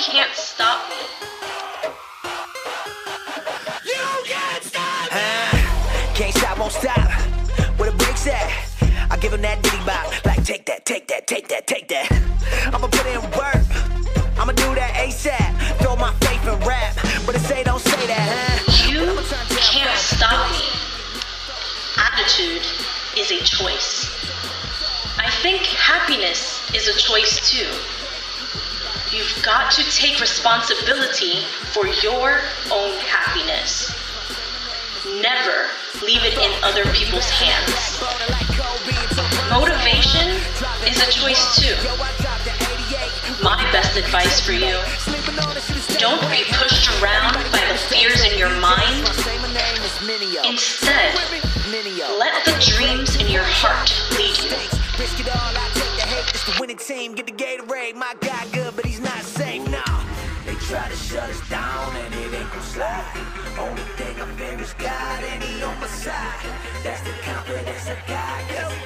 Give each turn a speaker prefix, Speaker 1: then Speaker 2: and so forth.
Speaker 1: can't stop me.
Speaker 2: You can't stop me. Can't stop, won't stop. Where the brakes at? I give him that diddy bop. Like take that, take that, take that, take that. I'ma put in work. I'ma do that ASAP. Throw my faith in rap. But it say don't say that, huh?
Speaker 1: You can't stop me. Attitude is a choice. I think happiness is a choice too. You've got to take responsibility for your own happiness. Never leave it in other people's hands. Motivation is a choice too. My best advice for you: don't be pushed around by the fears in your mind. Instead, let the dreams in your heart lead you.
Speaker 2: Risk it all, I take the hate. It's the winning team. Get the Gatorade. My guy good, but he's not safe. No. They try to shut us down, and it ain't gon' slide. Only thing I fear is God, and He on my side. That's the confidence I got.